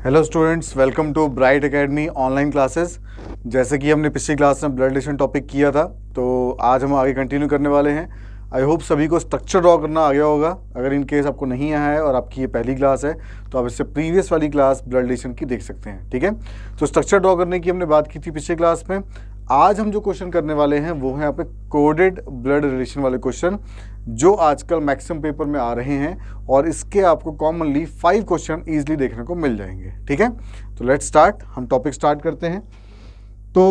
Hello students, welcome to Bright Academy online classes. जैसे कि हमने पिछली क्लास में ब्लड रिलेशन टॉपिक किया था, तो आज हम आगे कंटिन्यू करने वाले हैं। आई होप सभी को स्ट्रक्चर ड्रॉ करना आ गया होगा। अगर इन केस आपको नहीं आया है और आपकी ये पहली क्लास है तो आप इससे प्रीवियस वाली क्लास ब्लड रिलेशन की देख सकते हैं। ठीक है, तो स्ट्रक्चर ड्रॉ करने की हमने बात की थी पिछली क्लास में। आज हम जो क्वेश्चन करने वाले हैं वो है यहाँ पे कोडेड ब्लड रिलेशन वाले क्वेश्चन, जो आजकल मैक्सिमम पेपर में आ रहे हैं और इसके आपको कॉमनली 5 क्वेश्चन इजीली देखने को मिल जाएंगे। ठीक है, तो लेट्स स्टार्ट। हम टॉपिक स्टार्ट करते हैं। तो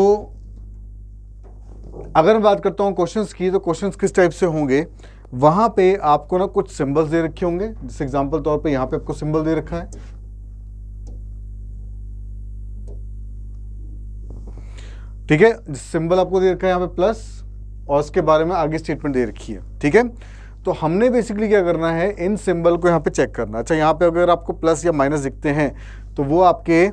अगर मैं बात करता हूँ क्वेश्चंस की, तो क्वेश्चंस किस टाइप से होंगे, वहां पे आपको ना कुछ सिंबल्स दे रखे होंगे। जैसे एग्जांपल तौर पे यहाँ पे आपको सिंबल दे रखा है, ठीक है। सिंबल आपको दे रखा है यहाँ पे प्लस, और उसके बारे में आगे स्टेटमेंट दे रखी है। ठीक है, तो हमने बेसिकली क्या करना है, इन सिंबल को यहाँ पे चेक करना। अच्छा, यहाँ पे अगर आपको प्लस या माइनस दिखते हैं तो वो आपके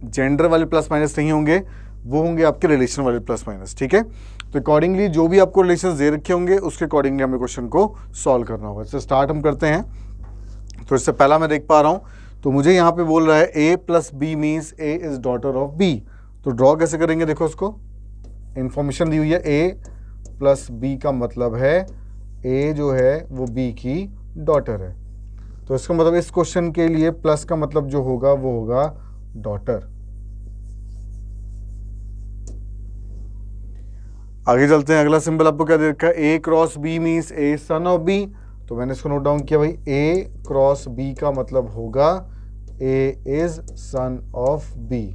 जेंडर वाले प्लस माइनस नहीं होंगे, वो होंगे आपके रिलेशन वाले प्लस माइनस। ठीक है, तो अकॉर्डिंगली जो भी आपको रिलेशन दे रखे होंगे उसके अकॉर्डिंगली हमें क्वेश्चन को सॉल्व करना होगा। इससे स्टार्ट हम करते हैं। तो इससे पहला मैं देख पा रहा हूँ, तो मुझे यहाँ पे बोल रहा है A plus B means A is daughter of B. तो ड्रॉ कैसे करेंगे, देखो उसको इंफॉर्मेशन दी हुई है, ए प्लस बी का मतलब है ए जो है वो बी की डॉटर है। तो इसका मतलब इस क्वेश्चन के लिए प्लस का मतलब जो होगा वो होगा डॉटर। आगे चलते हैं। अगला सिंबल आपको क्या दे रखा है, A cross B means A son of B. तो मैंने इसको नोट डाउन किया भाई, ए क्रॉस बी का मतलब होगा ए इज सन ऑफ बी।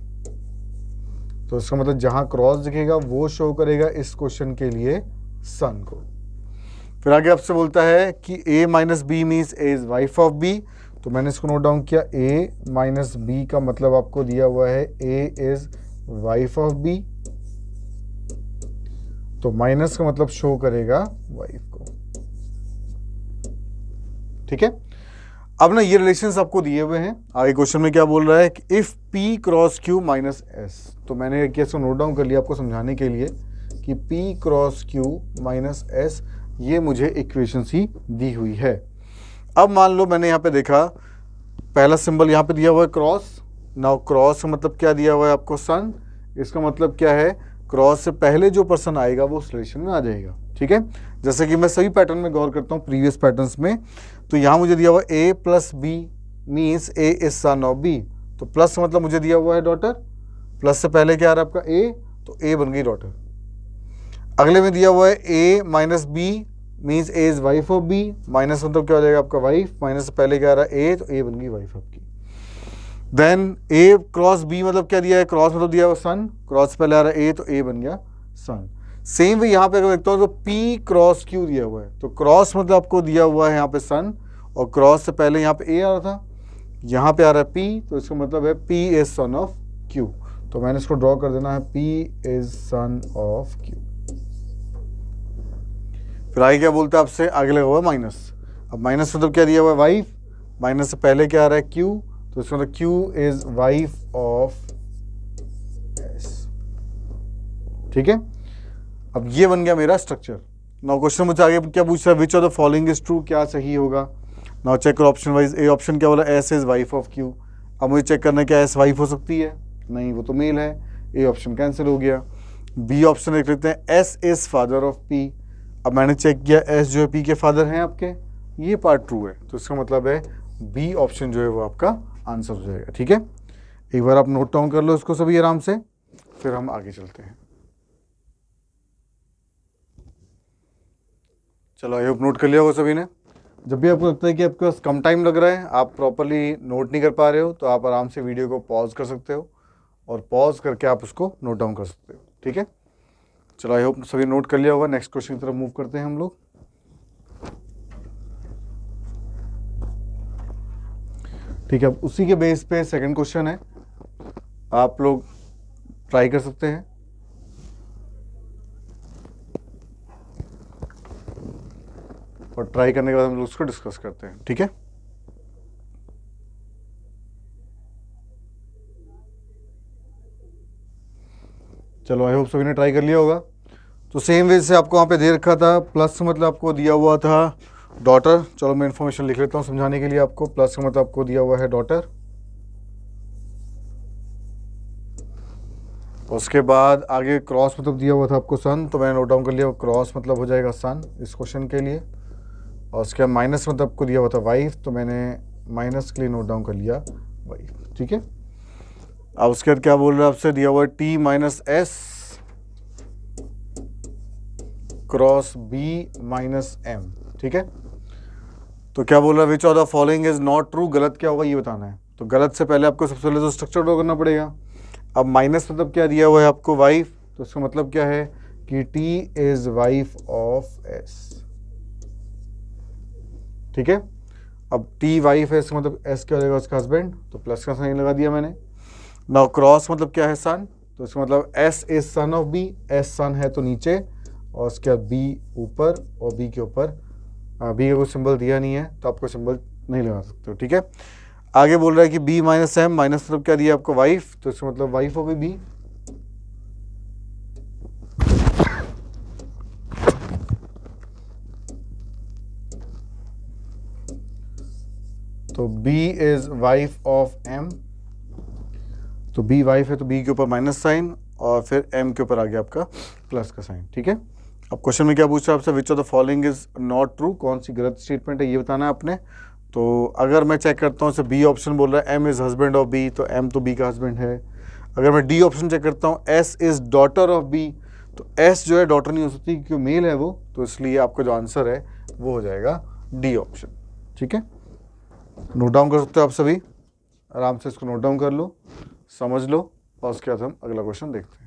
तो इसका मतलब जहां क्रॉस दिखेगा वो शो करेगा इस क्वेश्चन के लिए सन को। फिर आगे आपसे बोलता है कि a minus B means A is wife of B. तो मैंने इसको नोट डाउन किया, a माइनस बी का मतलब आपको दिया हुआ है a is wife of B. तो माइनस का मतलब शो करेगा वाइफ को। ठीक है, अब ना ये रिलेशंस आपको दिए हुए हैं। आगे क्वेश्चन में क्या बोल रहा है कि if p cross q minus s। तो मैंने क्या इसको नोट डाउन कर लिया आपको समझाने के लिए कि p cross q minus s ये मुझे इक्वेशन ही दी हुई है। अब मान लो मैंने यहाँ पे देखा, पहला सिंबल यहाँ पे दिया हुआ है क्रॉस। नाउ क्रॉस का मतलब क्या दिया हुआ है आपको, सन। इसका मतलब क्या है, क्रॉस से पहले जो पर्सन आएगा वो उस रिलेशन में आ जाएगा। ठीक है, जैसे कि मैं सभी पैटर्न में गौर करता हूँ प्रीवियस पैटर्न्स में। तो यहाँ मुझे दिया हुआ A plus B means A is son of B. तो प्लस का मतलब मुझे दिया हुआ है डॉटर, प्लस से पहले क्या आ रहा है आपका ए, तो ए बन गई डॉटर। अगले में दिया हुआ है A minus B means A is wife of B. Minus मतलब क्या हो जाएगा आपका वाइफ, माइनस से पहले क्या आ रहा है ए, तो ए बन गई वाइफ आपकी। देन ए क्रॉस बी मतलब क्या दिया है, क्रॉस मतलब दिया हुआ सन, क्रॉस पहले आ रहा है ए, तो ए बन गया सन। सेम वे यहाँ पे अगर देखता हूँ तो पी क्रॉस क्यू दिया हुआ है। तो क्रॉस मतलब आपको दिया हुआ है यहाँ पे सन, और क्रॉस से पहले यहाँ पे ए आ रहा था, यहाँ पे आ रहा है पी। तो इसका मतलब है P is son of Q. तो मैंने इसको ड्रॉ कर देना है, P is son of Q. फिर आगे क्या बोलता है आपसे, आगे लगा हुआ है माइनस। अब माइनस मतलब क्या दिया हुआ है, वाइफ। माइनस से पहले क्या आ रहा है, क्यू। तो इसका मतलब Q is wife of S. ठीक है, अब ये बन गया मेरा स्ट्रक्चर। नाउ क्वेश्चन मुझे आगे क्या पूछ रहा है, which of the following is true, क्या सही होगा। Now check option wise. A option क्या बोला, S is wife of Q. अब मुझे चेक करना है क्या एस वाइफ हो सकती है, नहीं वो तो मेल है, ए ऑप्शन कैंसिल हो गया। बी ऑप्शन देख लेते हैं, S is father of P. अब मैंने चेक किया एस जो है पी के फादर हैं आपके, ये पार्ट ट्रू है। तो इसका मतलब है बी ऑप्शन जो है वो आपका आंसर हो जाएगा। ठीक है, एक बार आप नोट डाउन कर लो इसको सभी आराम से, फिर हम आगे चलते हैं। चलो, आई होप नोट कर लिया होगा सभी ने। जब भी आपको लगता है कि आपके पास कम टाइम लग रहा है, आप प्रॉपरली नोट नहीं कर पा रहे हो, तो आप आराम से वीडियो को पॉज कर सकते हो और पॉज करके आप उसको नोट डाउन कर सकते हो। ठीक है, चलो आई होप सभी नोट कर लिया होगा। नेक्स्ट क्वेश्चन की तरफ मूव करते हैं हम लोग। ठीक है, अब उसी के बेस पे सेकंड क्वेश्चन है, आप लोग ट्राई कर सकते हैं। और ट्राई करने के बाद हम लोग उसको डिस्कस करते हैं। ठीक है, चलो आई होप सभी ने ट्राई कर लिया होगा। तो सेम वे से आपको वहाँ पे दे रखा था, प्लस मतलब आपको दिया हुआ था डॉटर। चलो मैं इन्फॉर्मेशन लिख लेता हूँ समझाने के लिए आपको। प्लस का मतलब आपको दिया हुआ है डॉटर, उसके बाद आगे क्रॉस मतलब दिया हुआ था आपको सन, तो मैंने नोट डाउन कर लिया, क्रॉस मतलब हो जाएगा सन इस क्वेश्चन के लिए। और उसके बाद माइनस मतलब आपको दिया हुआ था वाइफ, तो मैंने माइनस के लिए नोट डाउन कर लिया वाइफ, ठीक है। अब उसके बाद क्या बोल रहा है आपसे, दिया हुआ है T minus S cross B minus M, ठीक है। तो क्या बोल रहा है, which of the following is not true, गलत क्या होगा ये बताना है। तो गलत से पहले आपको सबसे पहले तो स्ट्रक्चर ड्रॉ करना पड़ेगा। अब माइनस मतलब क्या दिया हुआ है आपको वाइफ, तो इसका मतलब क्या है कि T is wife of S, ठीक है। अब टी वाइफ है, इसका मतलब एस क्या हो जाएगा उसका हस्बैंड, तो प्लस का साइन लगा दिया मैंने। नाउ क्रॉस मतलब क्या है सन, तो इसका मतलब S is son of B, S son है तो नीचे, और उसके बाद बी ऊपर और बी के ऊपर, बी का कोई सिंबल दिया नहीं है तो आपको सिंबल नहीं लगा सकते हो, ठीक है। आगे बोल रहा है कि बी माइनस एम, माइनस मतलब क्या दिया आपको वाइफ, तो इसका मतलब वाइफ हो गई बी। तो B is wife of M, तो बी वाइफ है तो बी के ऊपर माइनस साइन और फिर एम के ऊपर आ गया आपका प्लस का साइन, ठीक है। अब क्वेश्चन में क्या पूछ रहा है आपसे, विच of the following is not true, कौन सी गलत स्टेटमेंट है ये बताना है आपने। तो अगर मैं चेक करता हूँ, बी ऑप्शन बोल रहा है M is husband of B, तो एम तो बी का हस्बैंड है। अगर मैं डी ऑप्शन चेक करता हूँ, S is daughter of B, तो एस जो है डॉटर नहीं हो सकती क्योंकि मेल है वो, तो इसलिए आपका जो आंसर है वो हो जाएगा डी ऑप्शन, ठीक है। नोट डाउन कर सकते हो आप सभी, आराम से इसको नोट डाउन कर लो, समझ लो, और उसके बाद हम अगला क्वेश्चन देखते हैं।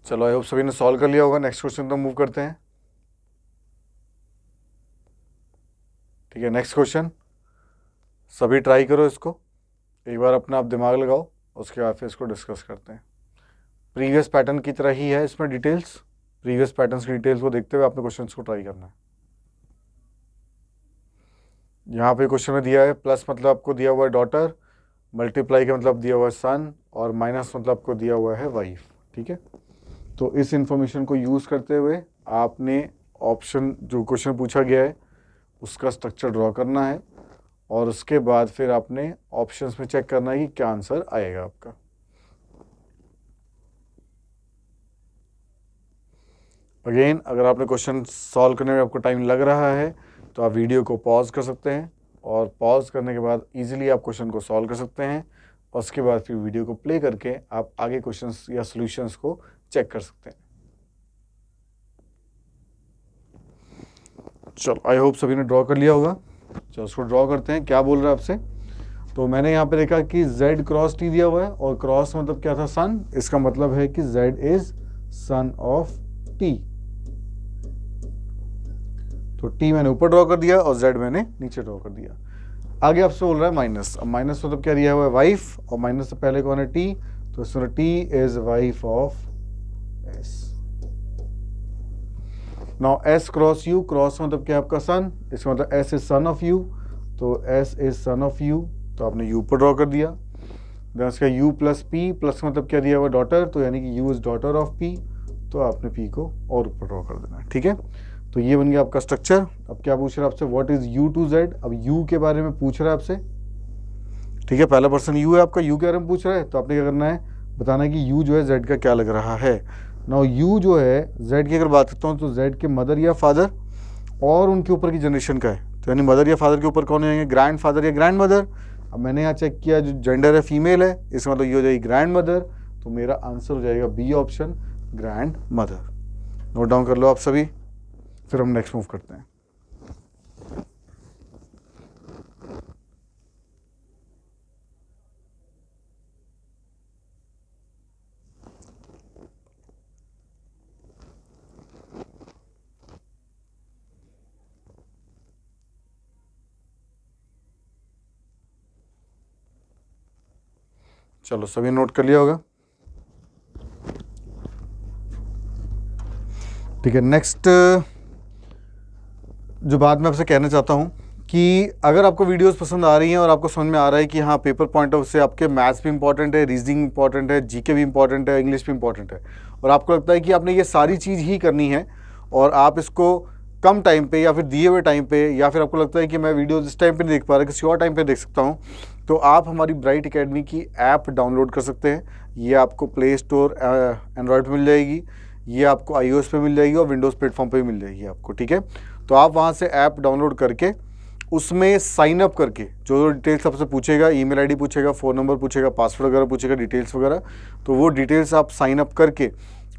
चलो आई होप सभी ने सॉल्व कर लिया होगा। नेक्स्ट क्वेश्चन तो मूव करते हैं, ठीक है। नेक्स्ट क्वेश्चन सभी ट्राई करो इसको, एक बार अपना आप दिमाग लगाओ, उसके बाद फिर इसको डिस्कस करते हैं। प्रीवियस पैटर्न की तरह ही है इसमें डिटेल्स, प्रीवियस पैटर्न्स की डिटेल्स को देखते हुए आपने क्वेश्चंस को ट्राई करना है। यहाँ पे क्वेश्चन में दिया है प्लस मतलब आपको दिया हुआ है डॉटर, मल्टीप्लाई का मतलब दिया हुआ है सन, और माइनस मतलब आपको दिया हुआ है वाइफ, ठीक है। तो इस इंफॉर्मेशन को यूज़ करते हुए आपने ऑप्शन जो क्वेश्चन पूछा गया है उसका स्ट्रक्चर ड्रॉ करना है, और उसके बाद फिर आपने ऑप्शंस में चेक करना है कि क्या आंसर आएगा आपका। अगेन अगर आपने क्वेश्चन सॉल्व करने में आपको टाइम लग रहा है तो आप वीडियो को पॉज कर सकते हैं, और पॉज करने के बाद इजीली आप क्वेश्चन को सॉल्व कर सकते हैं, और उसके बाद फिर वीडियो को प्ले करके आप आगे क्वेश्चंस या सॉल्यूशंस को चेक कर सकते हैं। चलो आई होप सभी ने ड्रॉ कर लिया होगा। चलो उसको ड्रॉ करते हैं, क्या बोल रहा है आपसे। तो मैंने यहाँ पे देखा कि z क्रॉस t दिया हुआ है, और क्रॉस मतलब क्या था सन, इसका मतलब है कि z is son of t, तो t मैंने ऊपर ड्रॉ कर दिया और z मैंने नीचे ड्रॉ कर दिया। आगे आपसे बोल रहा है माइनस, अब माइनस मतलब क्या दिया हुआ है वाइफ, और माइनस से पहले कौन है t, तो इसमें t is wife of s। Now s cross u, cross मतलब क्या आपका सन, इसका मतलब s is son of u, तो s is son of u, तो आपने u पर ड्रॉ कर दिया। देन उसका u प्लस p, प्लस मतलब क्या दिया हुआ डॉटर, तो यानी कि u is daughter of p, तो आपने p को और ऊपर ड्रॉ कर देना है, ठीक है। तो ये बन गया आपका स्ट्रक्चर। अब क्या पूछ रहा है आपसे, what is u to z, अब u के बारे में पूछ रहा है आपसे, ठीक है। पहला पर्सन u है आपका, u के बारे में पूछ रहा है, तो आपने क्या करना है, बताना है कि u जो है z का क्या लग रहा है। नाउ u जो है z की अगर बात करता हूँ तो z के मदर या फादर और उनके ऊपर की जनरेशन का है, तो यानी मदर या फादर के ऊपर कौन आएंगे, ग्रैंड फादर या ग्रैंड मदर। अब मैंने यहाँ चेक किया जो जेंडर है फीमेल है, इसका मतलब ये हो जाएगी ग्रैंड मदर, तो मेरा आंसर हो जाएगा B option grandmother. Note down कर लो आप सभी, फिर हम नेक्स्ट मूव करते हैं। चलो सभी नोट कर लिया होगा, ठीक है। नेक्स्ट जो बात मैं आपसे कहना चाहता हूँ कि अगर आपको वीडियोस पसंद आ रही हैं और आपको समझ में आ रहा है कि हाँ पेपर पॉइंट ऑफ से आपके मैथ्स भी इंपॉर्टेंट है, रीजनिंग इंपॉर्टेंट है, जीके भी इंपॉर्टेंट है, इंग्लिश भी इंपॉर्टेंट है, और आपको लगता है कि आपने ये सारी चीज़ ही करनी है और आप इसको कम टाइम पे या फिर दिए हुए टाइम पे, या फिर आपको लगता है कि मैं वीडियो इस टाइम पे नहीं देख पा रहा, किसी और टाइम पे देख सकता हूँ, तो आप हमारी ब्राइट एकेडमी की ऐप डाउनलोड कर सकते हैं। ये आपको प्ले स्टोर एंड्रॉयड पे मिल जाएगी, ये आपको iOS पे मिल जाएगी और विंडोज़ प्लेटफॉर्म पे भी मिल जाएगी आपको, ठीक है। तो आप वहाँ से ऐप डाउनलोड करके उसमें साइन अप करके जो डिटेल्स आपसे पूछेगा, ईमेल आईडी पूछेगा, फ़ोन नंबर पूछेगा, पासवर्ड वगैरह पूछेगा, डिटेल्स वगैरह, तो वो डिटेल्स आप साइन अप करके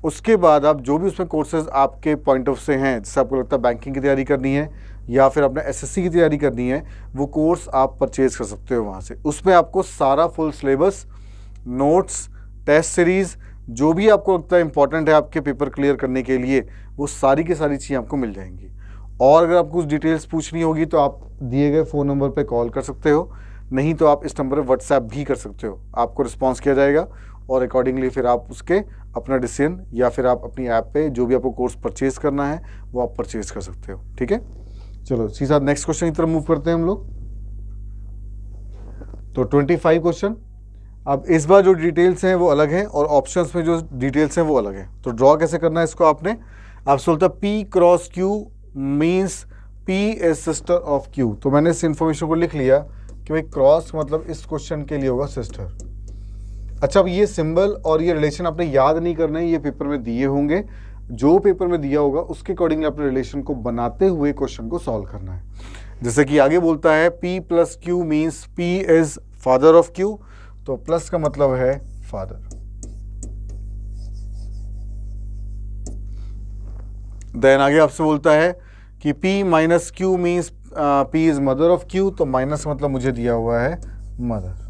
उसके बाद आप जो भी उसमें कोर्सेज आपके पॉइंट ऑफ से हैं, जैसे आपको लगता है बैंकिंग की तैयारी करनी है या फिर अपने एसएससी की तैयारी करनी है, वो कोर्स आप परचेज कर सकते हो वहाँ से। उसमें आपको सारा full syllabus, notes, test series, जो भी आपको लगता है इंपॉर्टेंट है आपके पेपर क्लियर करने के लिए, वो सारी की सारी चीज़ें आपको मिल जाएंगी। और अगर आपको कुछ डिटेल्स पूछनी होगी तो आप दिए गए फ़ोन नंबर पे कॉल कर सकते हो, नहीं तो आप इस नंबर पर व्हाट्सएप भी कर सकते हो, आपको रिस्पॉन्स किया जाएगा और अकॉर्डिंगली फिर आप उसके अपना डिसीजन या फिर आप अपनी ऐप पे जो भी आपको कोर्स परचेज़ करना है वो आप परचेज़ कर सकते हो, ठीक है। चलो सीधा नेक्स्ट क्वेश्चन की तरफ मूव करते हैं हम लोग। तो 25 क्वेश्चन। अब इस बार जो डिटेल्स हैं वो अलग हैं और ऑप्शंस में जो डिटेल्स हैं वो अलग हैं। तो ड्रॉ कैसे करना है इसको आपने, आप बोलता है P cross Q means P is sister of Q। तो मैंने इस इंफॉर्मेशन को लिख लिया कि भाई क्रॉस मतलब इस क्वेश्चन के लिए होगा सिस्टर। अच्छा, अब ये सिंबल और ये रिलेशन आपने याद नहीं करना है, ये पेपर में दिए होंगे, जो पेपर में दिया होगा उसके अकॉर्डिंगली अपने रिलेशन को बनाते हुए क्वेश्चन को सॉल्व करना है। जैसे कि आगे बोलता है P plus Q means P is father of Q, तो प्लस का मतलब है फादर। देन आगे आपसे बोलता है कि P minus Q means P is mother of Q, तो माइनस का मतलब मुझे दिया हुआ है मदर।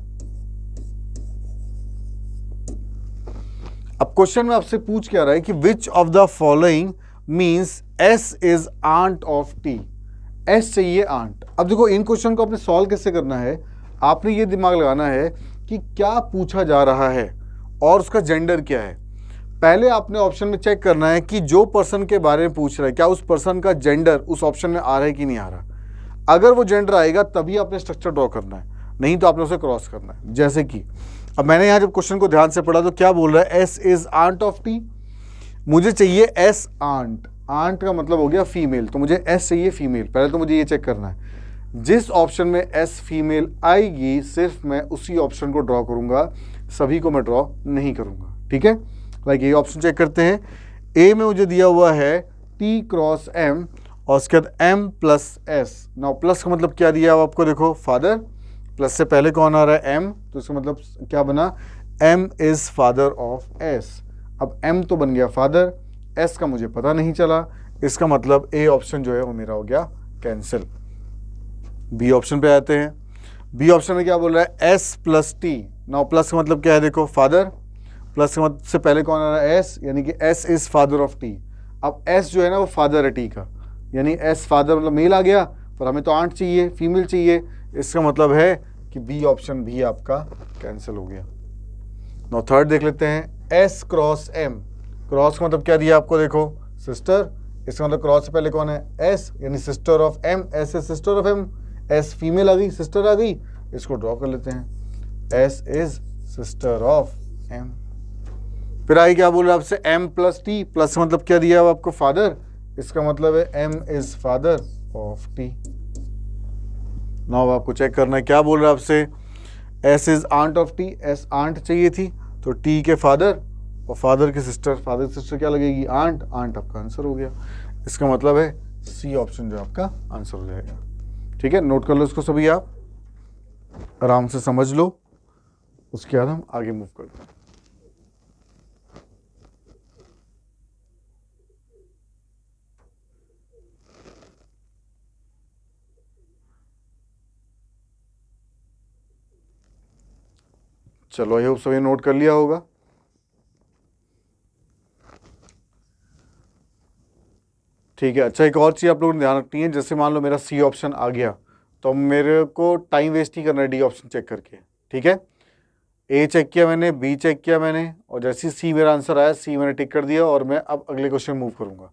अब क्वेश्चन में आपसे पूछ क्या रहा है कि which of the following means S is aunt of T। S चाहिए आंट। अब देखो इन क्वेश्चन को आपने सॉल्व कैसे करना है, आपने ये दिमाग लगाना है कि क्या पूछा जा रहा है और उसका जेंडर क्या है। पहले आपने ऑप्शन में चेक करना है कि जो पर्सन के बारे में पूछ रहा है क्या उस पर्सन का जेंडर उस ऑप्शन में आ रहा है कि नहीं आ रहा। अगर वो जेंडर आएगा तभी आपने स्ट्रक्चर ड्रॉ करना है, नहीं तो आपने उसे क्रॉस करना है। जैसे कि अब मैंने यहाँ जब क्वेश्चन को ध्यान से पढ़ा तो क्या बोल रहा है, S is aunt of T, मुझे चाहिए S आंट। आंट का मतलब हो गया फीमेल, तो मुझे S चाहिए फीमेल। पहले तो मुझे ये चेक करना है जिस ऑप्शन में S फीमेल आएगी सिर्फ मैं उसी ऑप्शन को ड्रॉ करूंगा, सभी को मैं ड्रॉ नहीं करूंगा, ठीक है। लाइक ये ऑप्शन चेक करते हैं, A में मुझे दिया हुआ है T क्रॉस M और उसके बाद M plus S। Now plus का मतलब क्या दिया आपको, देखो फादर, प्लस से पहले कौन आ रहा है M, तो इसका मतलब क्या बना, M is father of S। अब M तो बन गया फादर, S का मुझे पता नहीं चला, इसका मतलब A ऑप्शन जो है वो मेरा हो गया कैंसिल। बी ऑप्शन पे आते हैं, बी ऑप्शन में क्या बोल रहा है, S plus T। Now plus का मतलब क्या है, देखो फादर, प्लस का मतलब से पहले कौन आ रहा है S, यानी कि S is father of T। अब S जो है ना वो फादर है T का, यानी S फादर मतलब मेल आ गया, पर हमें तो आंट चाहिए, फीमेल चाहिए, इसका मतलब है कि बी ऑप्शन भी आपका कैंसिल हो गया। नाउ थर्ड देख लेते हैं, S क्रॉस M। क्रॉस का मतलब क्या दिया आपको, देखो सिस्टर, इसका मतलब क्रॉस से पहले कौन है S, यानी sister of M, S is sister of M, S female आ गई, सिस्टर आ गई, इसको ड्रॉ कर लेते हैं, S is sister of M। फिर आई क्या बोल रहा है आपसे, M प्लस T, प्लस का मतलब क्या दिया आपको फादर, इसका मतलब है M is father of T। Now आपको चेक करना है, क्या बोल रहा है आपसे, S is aunt of T, S aunt चाहिए थी, तो T के फादर और फादर की सिस्टर, फादर की सिस्टर क्या लगेगी, आंट, आंट आपका आंसर हो गया। इसका मतलब है सी ऑप्शन जो आपका आंसर हो जाएगा, ठीक है। नोट कर लो इसको सभी, आप आराम से समझ लो, उसके बाद हम आगे मूव करते हैं। चलो आई होप सभी नोट कर लिया होगा। ठीक है, अच्छा एक और चीज़ आप लोगों ने ध्यान रखनी है, जैसे मान लो मेरा सी ऑप्शन आ गया तो मेरे को टाइम वेस्ट नहीं करना है डी ऑप्शन चेक करके, ठीक है। ए चेक किया मैंने, बी चेक किया मैंने, और जैसे सी मेरा आंसर आया, सी मैंने टिक कर दिया और मैं अब अगले क्वेश्चन मूव करूंगा।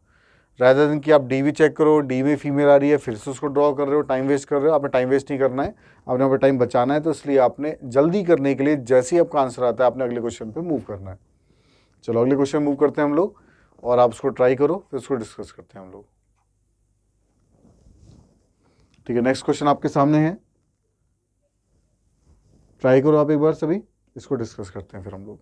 रादर देन कि आप डी भी चेक करो, डी में फीमेल आ रही है, फिर से उसको ड्रॉ कर रहे हो, टाइम वेस्ट कर रहे हो। आपने टाइम वेस्ट नहीं करना है, आपने यहाँ पर टाइम बचाना है। तो इसलिए आपने जल्दी करने के लिए जैसे ही आपका आंसर आता है आपने अगले क्वेश्चन पे मूव करना है। चलो अगले क्वेश्चन मूव करते हैं हम लोग, और आप उसको ट्राई करो, फिर उसको डिस्कस करते हैं हम लोग। ठीक है, नेक्स्ट क्वेश्चन आपके सामने है, ट्राई करो आप एक बार सभी, इसको डिस्कस करते हैं फिर हम लोग।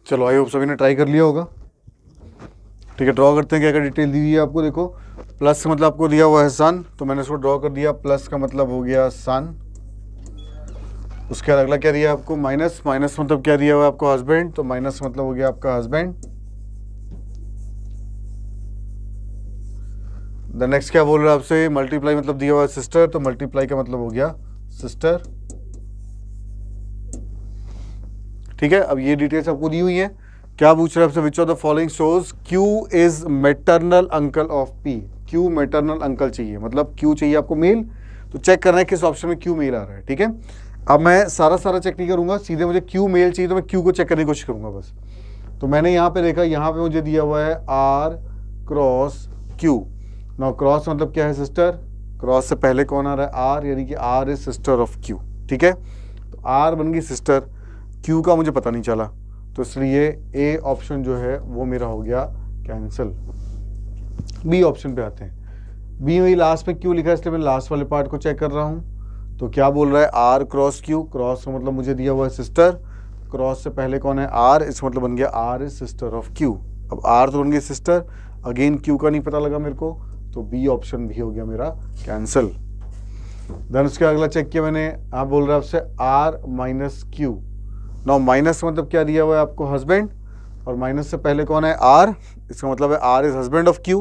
चलो आई होप सभी ने ट्राई कर लिया होगा। ठीक है, ड्रॉ करते हैं, क्या क्या डिटेल दी हुई है आपको। देखो, प्लस का मतलब आपको दिया हुआ है सन, तो मैंने इसको ड्रॉ कर दिया, प्लस का मतलब हो गया सन। उसके बाद अगला क्या दिया आपको, माइनस, माइनस मतलब क्या दिया हुआ है आपको, हस्बैंड, तो माइनस मतलब हो गया आपका हस्बैंड। द नेक्स्ट क्या बोल रहा है आपसे, मल्टीप्लाई मतलब दिया हुआ है सिस्टर, तो मल्टीप्लाई का मतलब हो गया सिस्टर। ठीक है, अब ये डिटेल्स आपको दी हुई है। क्या पूछ रहा है आपसे, विच of the following shows Q is maternal uncle of P. Q maternal uncle चाहिए, मतलब क्यू चाहिए आपको मेल, तो चेक करना है किस ऑप्शन में क्यू मेल आ रहा है। ठीक है, अब मैं सारा चेक नहीं करूंगा, सीधे मुझे क्यू मेल चाहिए, तो मैं क्यू को चेक करने की कोशिश करूंगा बस। तो मैंने यहाँ पे देखा, यहाँ पे मुझे दिया हुआ है R cross Q. Now cross मतलब क्या है, सिस्टर, क्रॉस से पहले कौन आ रहा है, आर, यानी कि R is sister of Q. ठीक है, तो आर बन गई सिस्टर, क्यू का मुझे पता नहीं चला, तो इसलिए ए ऑप्शन जो है वो मेरा हो गया कैंसिल। बी ऑप्शन पे आते हैं। बी में लास्ट में क्यू लिखा है, इसलिए मैं लास्ट वाले पार्ट को चेक कर रहा हूँ। तो क्या बोल रहा है, आर क्रॉस क्यू, क्रॉस का मतलब मुझे दिया हुआ है सिस्टर, क्रॉस से पहले कौन है, आर, इसका मतलब बन गया R is sister of Q. अब आर तो बन गई सिस्टर, अगेन क्यू का नहीं पता लगा मेरे को, तो बी ऑप्शन भी हो गया मेरा कैंसिल। देन उसके अगला चेक किया मैंने, आप बोल रहे हैं आपसे R minus Q. Now minus मतलब क्या दिया हुआ है आपको, हस्बैंड, और माइनस से पहले कौन है, आर, इसका मतलब है R is husband of Q.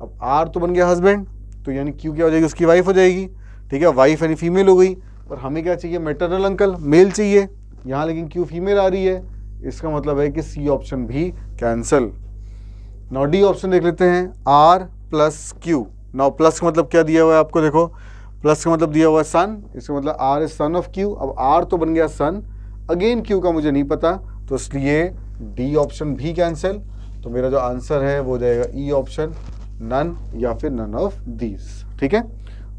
अब आर तो बन गया हस्बैंड, तो यानी क्यू क्या हो जाएगी, उसकी वाइफ हो जाएगी। ठीक है, वाइफ यानी फीमेल हो गई, पर हमें क्या चाहिए, मैटरनल अंकल, मेल चाहिए यहाँ, लेकिन क्यू फीमेल आ रही है, इसका मतलब है कि सी ऑप्शन भी कैंसिल। नाउ डी ऑप्शन देख लेते हैं, R plus Q. Now plus का मतलब क्या दिया हुआ है आपको, देखो प्लस का मतलब दिया हुआ है सन, इसका मतलब R is son of Q. अब आर तो बन गया सन, अगेन क्यू का मुझे नहीं पता, तो इसलिए डी ऑप्शन भी कैंसिल। तो मेरा जो आंसर है वो जाएगा ई ऑप्शन, नन या फिर नन ऑफ दीज। ठीक है,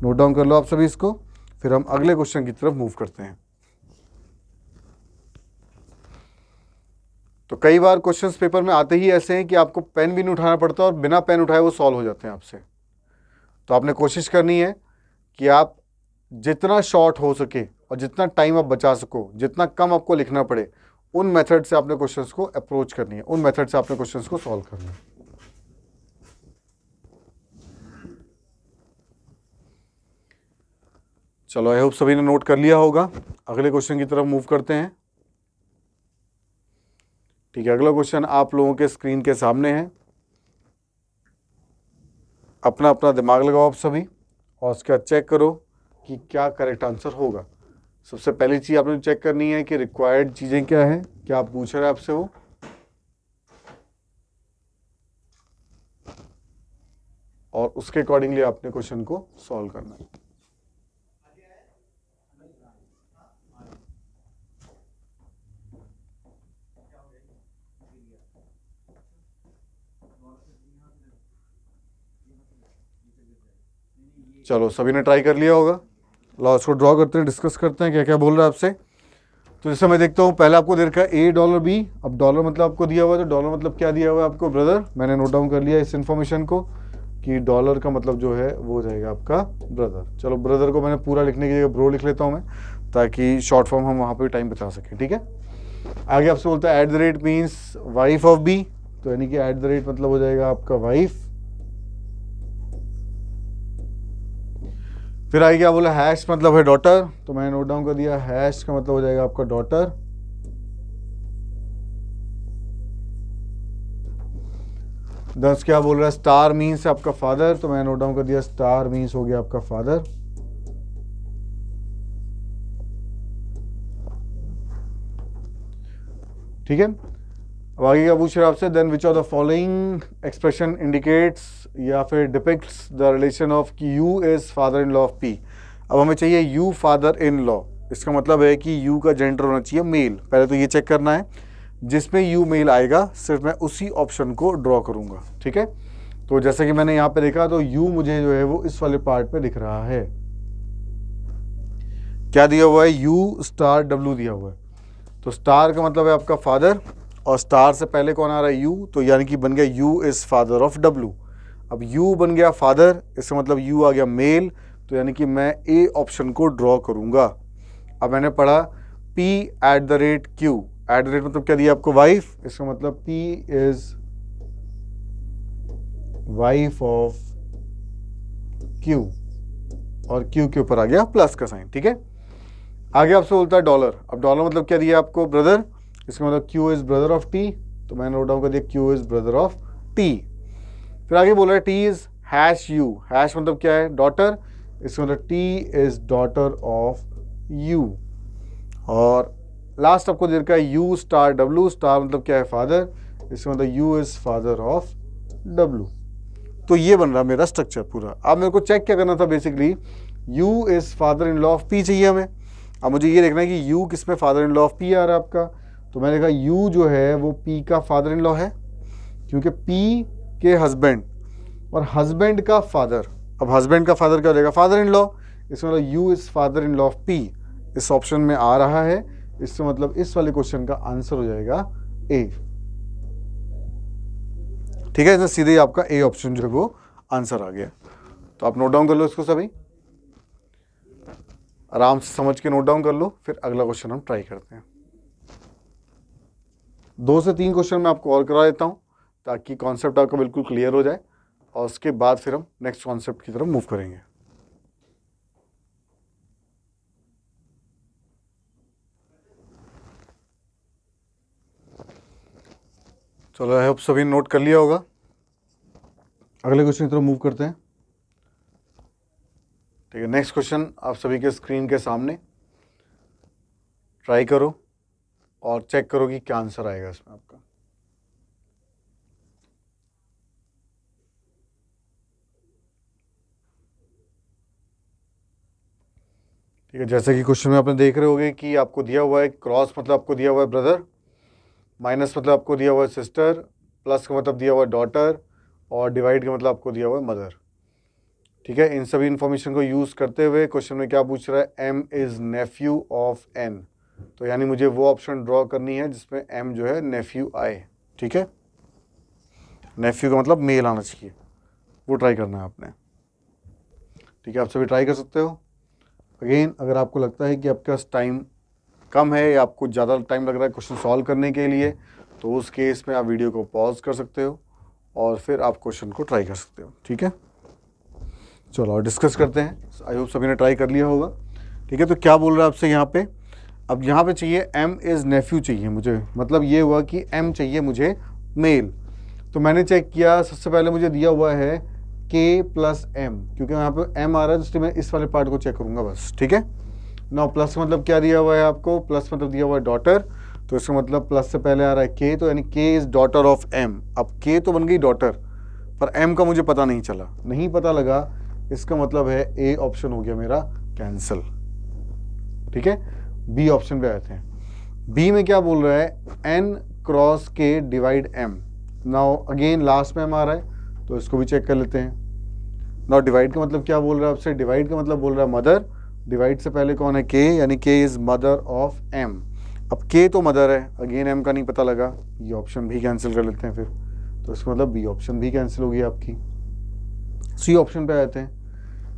नोट डाउन कर लो आप सभी इसको, फिर हम अगले क्वेश्चन की तरफ मूव करते हैं। तो कई बार क्वेश्चंस पेपर में आते ही ऐसे हैं कि आपको पेन भी नहीं उठाना पड़ता और बिना पेन उठाए वो सॉल्व हो जाते हैं आपसे। तो आपने कोशिश करनी है कि आप जितना शॉर्ट हो सके और जितना टाइम आप बचा सको, जितना कम आपको लिखना पड़े, उन मेथड से आपने क्वेश्चंस को अप्रोच करनी है, उन मेथड से आपने क्वेश्चंस को सॉल्व करना है। चलो आई होप सभी ने नोट कर लिया होगा, अगले क्वेश्चन की तरफ मूव करते हैं। ठीक है, अगला क्वेश्चन आप लोगों के स्क्रीन के सामने है, अपना अपना दिमाग लगाओ आप सभी, और उसके बाद चेक करो कि क्या करेक्ट आंसर होगा। सबसे पहली चीज़ आपने चेक करनी है कि रिक्वायर्ड चीज़ें क्या हैं, क्या आप पूछ रहे हैं आपसे वो, और उसके अकॉर्डिंगली आपने क्वेश्चन को सॉल्व करना है। चलो सभी ने ट्राई कर लिया होगा, लो उसको ड्रॉ करते हैं, डिस्कस करते हैं क्या क्या बोल रहा है आपसे। तो जैसे मैं देखता हूँ, पहले आपको दे रखा है ए डॉलर बी। अब डॉलर मतलब आपको दिया हुआ है, तो डॉलर मतलब क्या दिया हुआ है आपको, ब्रदर। मैंने नोट डाउन कर लिया इस इन्फॉर्मेशन को कि डॉलर का मतलब जो है वो हो जाएगा आपका ब्रदर। चलो ब्रदर को मैंने पूरा लिखने की जगह ब्रो लिख लेता हूँ मैं, ताकि शॉर्ट फॉर्म हम वहाँ पर टाइम बचा सकें। ठीक है, आगे आपसे बोलता है at the rate means wife of B, तो यानी कि एट द रेट मतलब हो जाएगा आपका वाइफ। फिर आगे क्या बोला, हैश मतलब है डॉटर, तो मैंने नोट डाउन कर दिया, हैश का मतलब हो जाएगा आपका डॉटर। दस क्या बोल रहा है, स्टार मीन्स आपका फादर, तो मैंने नोट डाउन कर दिया, स्टार मीन्स हो गया आपका फादर। ठीक है, अब आगे क्या पूछ रहा है आपसे, then which of the following expression indicates या फिर depicts the relation of U is father in law of P. अब हमें चाहिए यू फादर इन लॉ, इसका मतलब है कि यू का जेंडर होना चाहिए मेल। पहले तो ये चेक करना है, जिसमें यू मेल आएगा सिर्फ मैं उसी ऑप्शन को ड्रॉ करूंगा। ठीक है, तो जैसे कि मैंने यहाँ पे देखा, तो यू मुझे जो है वो इस वाले पार्ट पे दिख रहा है। क्या दिया हुआ है, यू स्टार डब्ल्यू दिया हुआ है, तो स्टार का मतलब है आपका फादर, और स्टार से पहले कौन आ रहा है, यू, तो यानी कि बन गया you is father of W. अब यू बन गया फादर, इसका मतलब यू आ गया मेल, तो यानी कि मैं ए ऑप्शन को ड्रॉ करूंगा। अब मैंने पढ़ा P @ Q, @ मतलब क्या दिया आपको, वाइफ, इसका मतलब P is wife of Q, और Q के ऊपर आ गया प्लस का साइन। ठीक है, आगे आपसे बोलता है डॉलर। अब डॉलर मतलब क्या दिया आपको, ब्रदर, इसका मतलब Q is brother of T, तो मैंने नोट डाउन कर दिया Q is brother of T। फिर आगे बोल रहा है T is hash U, hash मतलब क्या है, डॉटर, इसका मतलब T is daughter of U। और लास्ट आपको दे रखा है U स्टार W, स्टार मतलब क्या है, फादर, इसका मतलब U is father of W। तो ये बन रहा मेरा स्ट्रक्चर पूरा। अब मेरे को चेक क्या करना था, basically U is father in law of P चाहिए हमें। अब मुझे ये देखना है कि U किस में father in law of P आ रहा है आपका, तो मैंने कहा U जो है वो P का फादर इन लॉ है, क्योंकि P के हस्बैंड और हस्बैंड का फादर। अब हस्बैंड का फादर क्या हो जाएगा, फादर इन लॉ, इसका मतलब U is father in law of P इस ऑप्शन में आ रहा है। इससे मतलब इस वाले क्वेश्चन का आंसर हो जाएगा A। ठीक है, इसमें सीधे ही आपका A ऑप्शन जो है वो आंसर आ गया। तो आप नोट डाउन कर लो इसको, सभी आराम से समझ के नोट डाउन कर लो, फिर अगला क्वेश्चन हम ट्राई करते हैं। 2 से 3 क्वेश्चन मैं आपको और करा देता हूं, ताकि कॉन्सेप्ट आपका बिल्कुल क्लियर हो जाए, और उसके बाद फिर हम नेक्स्ट कॉन्सेप्ट की तरफ मूव करेंगे। चलो, आई होप सभी नोट कर लिया होगा। अगले क्वेश्चन की तरफ मूव करते हैं। ठीक है, नेक्स्ट क्वेश्चन आप सभी के स्क्रीन के सामने, ट्राई करो और चेक करो कि क्या आंसर आएगा इसमें आपका। ठीक है, जैसे कि क्वेश्चन में आपने देख रहे होगे कि आपको दिया हुआ है क्रॉस मतलब आपको दिया हुआ है ब्रदर, माइनस मतलब आपको दिया हुआ है सिस्टर, प्लस का मतलब दिया हुआ है डॉटर, और डिवाइड का मतलब आपको दिया हुआ है मदर। ठीक है, इन सभी इन्फॉर्मेशन को यूज़ करते हुए क्वेश्चन में क्या पूछ रहा है, M is Neiphiu of N, तो यानी मुझे वो ऑप्शन ड्रॉ करनी है जिसमें M जो है नेफ्यू आए। ठीक है, नेफ्यू का मतलब मेल आना चाहिए, वो ट्राई करना है आपने। ठीक है, आप सभी ट्राई कर सकते हो। अगेन, अगर आपको लगता है कि आपके पास टाइम कम है या आपको ज़्यादा टाइम लग रहा है क्वेश्चन सॉल्व करने के लिए, तो उस केस में आप वीडियो को पॉज कर सकते हो और फिर आप क्वेश्चन को ट्राई कर सकते हो। ठीक है, चलो और डिस्कस करते हैं। आई होप सभी ने ट्राई कर लिया होगा। ठीक है, तो क्या बोल रहा है आपसे यहाँ पे, अब यहाँ पे चाहिए M इज़ नेफ्यू चाहिए मुझे, मतलब ये हुआ कि M चाहिए मुझे मेल। तो मैंने चेक किया, सबसे पहले मुझे दिया हुआ है K + M, क्योंकि यहाँ पे M आ रहा है, तो इसलिए मैं इस वाले पार्ट को चेक करूँगा बस। ठीक है ना, प्लस मतलब क्या दिया हुआ है आपको, प्लस मतलब दिया हुआ है डॉटर, तो इसका मतलब प्लस से पहले आ रहा है K, तो यानी K is daughter of M। अब K तो बन गई डॉटर, पर M का मुझे पता नहीं चला, नहीं पता लगा, इसका मतलब है A ऑप्शन हो गया मेरा कैंसिल। ठीक है, B ऑप्शन पे आते हैं। B में क्या बोल रहा है, N cross K divide M। Now again last में M आ रहा है, तो इसको भी चेक कर लेते हैं। नाउ डिवाइड का मतलब क्या बोल रहा है आपसे, डिवाइड का मतलब बोल रहा है मदर, डिवाइड से पहले कौन है, K, यानी K is mother of M। अब K तो मदर है, अगेन M का नहीं पता लगा, ये ऑप्शन भी कैंसिल कर लेते हैं फिर, तो इसका मतलब B ऑप्शन भी कैंसिल होगी आपकी। C ऑप्शन पे आते हैं।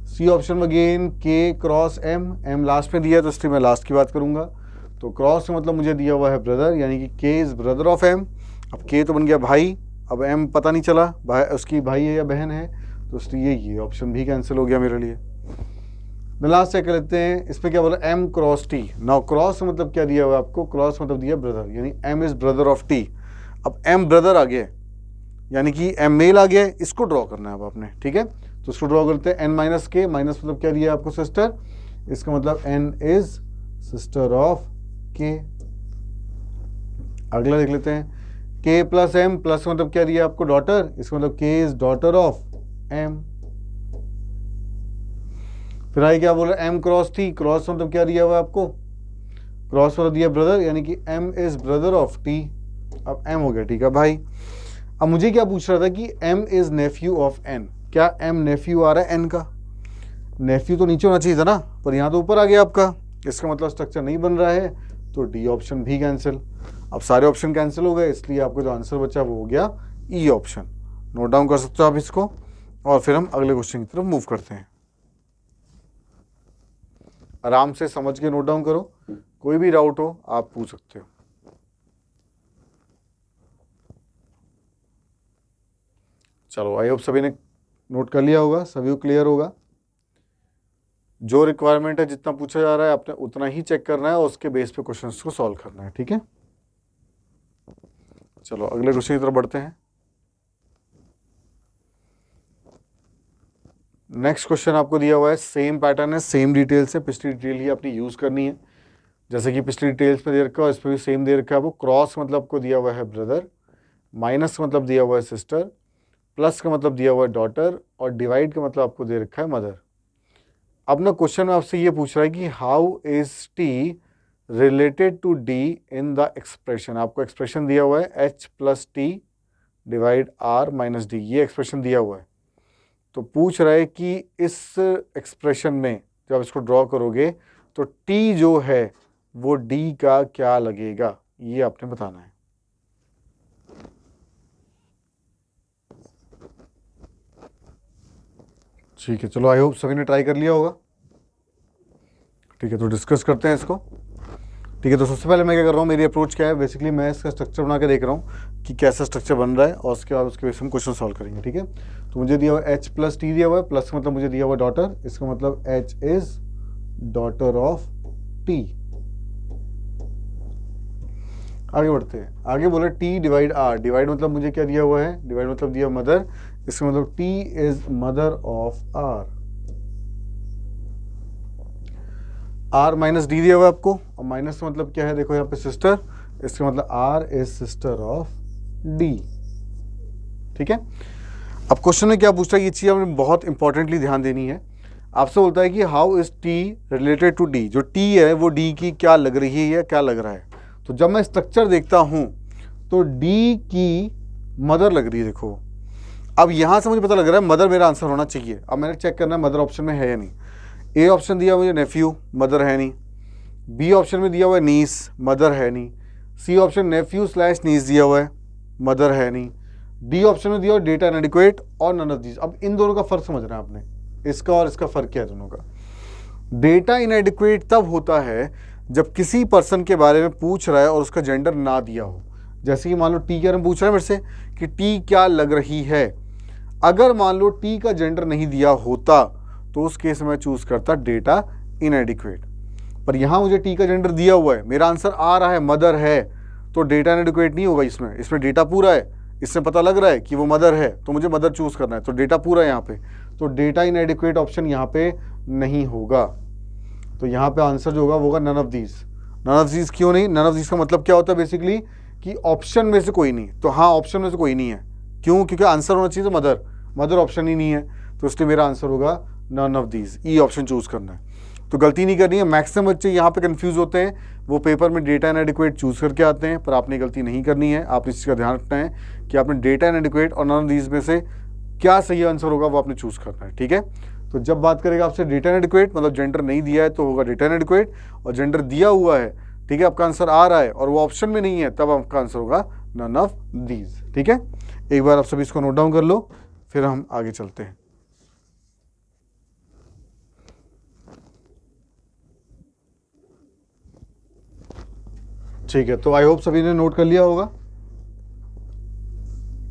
C ऑप्शन में again K cross M, M last में दिया है तो इसलिए मैं लास्ट की बात करूंगा। तो क्रॉस का मतलब मुझे दिया हुआ है ब्रदर, यानी कि K is brother of M। अब K तो बन गया भाई, अब M पता नहीं चला भाई उसकी भाई है या बहन है, तो इसलिए ये ऑप्शन भी कैंसिल हो गया मेरे लिए। लास्ट चेक कर लेते हैं, इसमें क्या बोला, m cross t। Now cross मतलब क्या दिया हुआ है आपको, क्रॉस मतलब दिया ब्रदर, यानी m is brother of t। अब m ब्रदर आ गया, यानी कि m मेल आ गया, इसको ड्रॉ करना है अब आपने, ठीक है। तो इसको ड्रॉ करते हैं, n माइनस के, माइनस मतलब क्या दिया है आपको, सिस्टर, इसका मतलब n is sister of k। अगला देख लेते हैं, k प्लस m, प्लस मतलब क्या दिया आपको, डॉटर, इसका मतलब k is daughter of m। फिर आगे क्या बोल रहा है, m क्रॉस t, क्रॉस मतलब क्या दिया हुआ है आपको, क्रॉस मतलब दिया ब्रदर, यानी कि m is brother of t। अब m हो गया, ठीक है भाई। अब मुझे क्या पूछ रहा था कि m is Neiphiu of n, क्या m नेफ्यू आ रहा है n का, नेफ्यू तो नीचे होना चाहिए था ना, पर यहाँ तो ऊपर आ गया आपका, इसका मतलब स्ट्रक्चर नहीं बन रहा है, तो डी ऑप्शन भी कैंसिल। अब सारे ऑप्शन कैंसिल हो गए, इसलिए आपको जो आंसर बचा वो हो गया ई ऑप्शन। नोट डाउन कर सकते हो आप इसको, और फिर हम अगले क्वेश्चन की तरफ मूव करते हैं। आराम से समझ के नोट डाउन करो, कोई भी डाउट हो आप पूछ सकते हो। चलो, आई होप सभी ने नोट कर लिया होगा, सभी को क्लियर होगा। जो रिक्वायरमेंट है, जितना पूछा जा रहा है आपने उतना ही चेक करना है और उसके बेस पे क्वेश्चंस को सॉल्व करना है, ठीक है। चलो अगले क्वेश्चन की तरफ बढ़ते हैं। नेक्स्ट क्वेश्चन आपको दिया हुआ है, सेम पैटर्न है, सेम डिटेल्स है, पिछली डिटेल ही अपनी यूज करनी है, जैसे कि पिछली डिटेल्स में दे रखा है, इस पर भी सेम दे रखा है। वो क्रॉस मतलब आपको दिया हुआ है ब्रदर, माइनस का मतलब दिया हुआ है सिस्टर, प्लस का मतलब दिया हुआ है डॉटर, और डिवाइड का मतलब आपको दे रखा है मदर। अब ना क्वेश्चन में आपसे ये पूछ रहा है कि how is T related to D in the expression. आपको एक्सप्रेशन दिया हुआ है H plus T divide R minus D, ये एक्सप्रेशन दिया हुआ है। तो पूछ रहा है कि इस एक्सप्रेशन में जब इसको ड्रॉ करोगे तो टी जो है वो डी का क्या लगेगा, ये आपने बताना है। ठीक है, चलो आई होप सभी ने ट्राई कर लिया होगा। ठीक है, तो डिस्कस करते हैं इसको। ठीक है, तो सबसे पहले मैं क्या कर रहा हूँ, मेरी अप्रोच क्या है, बेसिकली मैं इसका स्ट्रक्चर बना के देख रहा हूँ कि कैसा स्ट्रक्चर बन रहा है, और उसके बाद उसके बेस हम क्वेश्चन सॉल्व करेंगे। ठीक है, तो मुझे दिया हुआ एच प्लस टी दिया हुआ है, प्लस मतलब मुझे दिया हुआ डॉटर, इसका मतलब H is daughter of T. आगे बढ़ते हैं, आगे बोला टी डिवाइड आर, डिवाइड मतलब मुझे क्या दिया हुआ है, डिवाइड मतलब दिया मदर, इसका मतलब T is mother of R. R minus D दिया हुआ है आपको, और माइनस मतलब क्या है, देखो यहाँ पे सिस्टर, इसका मतलब R is sister of D. ठीक है, अब क्वेश्चन में क्या पूछ रहा है, ये चीज़ आपने बहुत इंपॉर्टेंटली ध्यान देनी है। आपसे बोलता है कि how is T related to D, जो टी है वो डी की क्या लग रही है या क्या लग रहा है। तो जब मैं स्ट्रक्चर देखता हूँ तो डी की मदर लग रही है, देखो। अब यहाँ से मुझे पता लग रहा है मदर मेरा आंसर होना चाहिए। अब मैंने चेक करना है मदर ऑप्शन में है या नहीं। ए ऑप्शन दिया मुझे नेफ्यू, मदर है नहीं। बी ऑप्शन में दिया हुआ है नीस, मदर है नहीं। सी ऑप्शन नेफ्यू स्लैश नीस दिया हुआ है, मदर है नहीं। डी ऑप्शन में दिया हुआ डेटा इनएडिक्वेट और नन ऑफ दीज। अब इन दोनों का फर्क समझना है आपने, इसका और इसका फर्क क्या है दोनों का। डेटा इनएडिक्वेट तब होता है जब किसी पर्सन के बारे में पूछ रहा है और उसका जेंडर ना दिया हो। जैसे कि मान लो टी के बारे में पूछ रहा है मेरे से कि टी क्या लग रही है, अगर मान लो टी का जेंडर नहीं दिया होता तो उस केस में चूज करता डेटा इनएडिक्वेट। पर यहाँ मुझे टी का जेंडर दिया हुआ है, मेरा आंसर आ रहा है मदर है, तो डेटा इनएडिक्वेट नहीं होगा इसमें, इसमें डेटा पूरा है, इससे पता लग रहा है कि वो मदर है, तो मुझे मदर चूज करना है, तो डेटा पूरा है यहाँ पे, तो डेटा इनएडिक्वेट ऑप्शन यहाँ पे नहीं होगा। तो यहाँ पे आंसर जो होगा वो होगा none of these. None of these क्यों नहीं, नन ऑफ दीज का मतलब क्या होता है बेसिकली कि ऑप्शन में से कोई नहीं। तो हाँ, ऑप्शन में से कोई नहीं है, क्यों, क्योंकि आंसर होना चाहिए तो मदर, मदर ऑप्शन ही नहीं है, तो इसलिए मेरा आंसर होगा none of these. E option choose करना है, तो गलती नहीं करनी है। मैक्सिमम बच्चे यहाँ पे कंफ्यूज होते हैं, वो पेपर में डेटा इनएडिक्वेट चूज करके आते हैं, पर आपने गलती नहीं करनी है। आपने इस चीज़ का ध्यान रखना है कि आपने डेटा इनएडिक्वेट और नन ऑफ दीज में से क्या सही आंसर होगा वो आपने चूज करना है। ठीक है, तो जब बात करेगा आपसे डेटा इनएडिक्वेट, मतलब जेंडर नहीं दिया है तो होगा डेटा इनएडिक्वेट, और जेंडर दिया हुआ है, ठीक है, आपका आंसर आ रहा है और वो ऑप्शन में नहीं है, तब आपका आंसर होगा नन ऑफ दीज। ठीक है, एक बार आप सभी इसको नोट डाउन कर लो, फिर हम आगे चलते हैं। ठीक है, तो आई होप सभी ने नोट कर लिया होगा।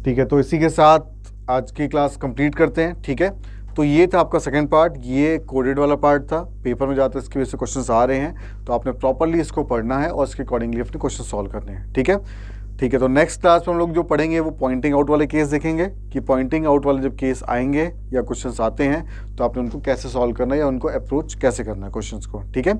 ठीक है, तो इसी के साथ आज की क्लास कंप्लीट करते हैं। ठीक है, तो ये था आपका सेकंड पार्ट, ये कोडेड वाला पार्ट था। पेपर में जाते इसकी वजह से क्वेश्चंस आ रहे हैं, तो आपने प्रॉपरली इसको पढ़ना है और इसके अकॉर्डिंगली अपने क्वेश्चन सॉल्व करने हैं। ठीक है, ठीक है। तो नेक्स्ट क्लास में हम लोग जो पढ़ेंगे वो पॉइंटिंग आउट वाले केस देखेंगे कि पॉइंटिंग आउट वाले जब केस आएंगे या क्वेश्चंस आते हैं तो आपने उनको कैसे सॉल्व करना है या उनको अप्रोच कैसे करना है क्वेश्चंस को। ठीक है,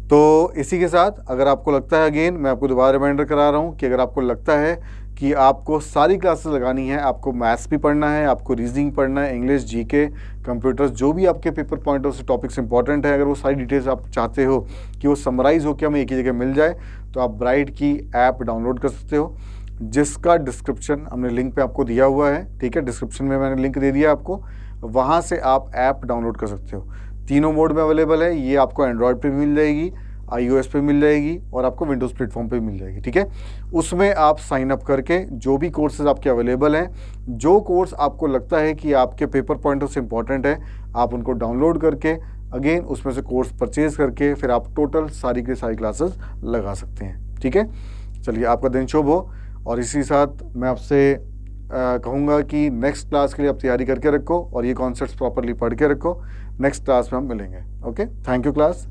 तो इसी के साथ अगर आपको लगता है, अगेन मैं आपको दोबारा रिमाइंडर करा रहा हूँ कि अगर आपको लगता है कि आपको सारी क्लासेस लगानी है, आपको मैथ्स भी पढ़ना है, आपको रीजनिंग पढ़ना है, इंग्लिश, जीके, कंप्यूटर्स, जो भी आपके पेपर पॉइंट ऑफ से टॉपिक्स इंपॉर्टेंट है, अगर वो सारी डिटेल्स आप चाहते हो कि वो समराइज़ होकर हमें एक ही जगह मिल जाए, तो आप ब्राइट की ऐप डाउनलोड कर सकते हो, जिसका डिस्क्रिप्शन हमने लिंक पे आपको दिया हुआ है। ठीक है, डिस्क्रिप्शन में मैंने लिंक दे दिया आपको, वहाँ से आप ऐप डाउनलोड कर सकते हो। तीनों मोड में अवेलेबल है, ये आपको एंड्रॉयड पे भी मिल जाएगी, iOS पे मिल जाएगी और आपको विंडोज़ प्लेटफॉर्म पे भी मिल जाएगी। ठीक है, उसमें आप साइन अप करके जो भी कोर्सेज आपके अवेलेबल हैं, जो कोर्स आपको लगता है कि आपके पेपर पॉइंट ऑफ से इंपॉर्टेंट है, आप उनको डाउनलोड करके अगेन उसमें से कोर्स परचेज करके फिर आप टोटल सारी की सारी क्लासेस लगा सकते हैं। ठीक है, चलिए आपका दिन शुभ हो। और इसी साथ मैं आपसे कहूँगा कि नेक्स्ट क्लास के लिए आप तैयारी करके रखो और ये कॉन्सेप्ट्स प्रॉपरली पढ़ के रखो। नेक्स्ट क्लास में हम मिलेंगे। Okay, thank you class.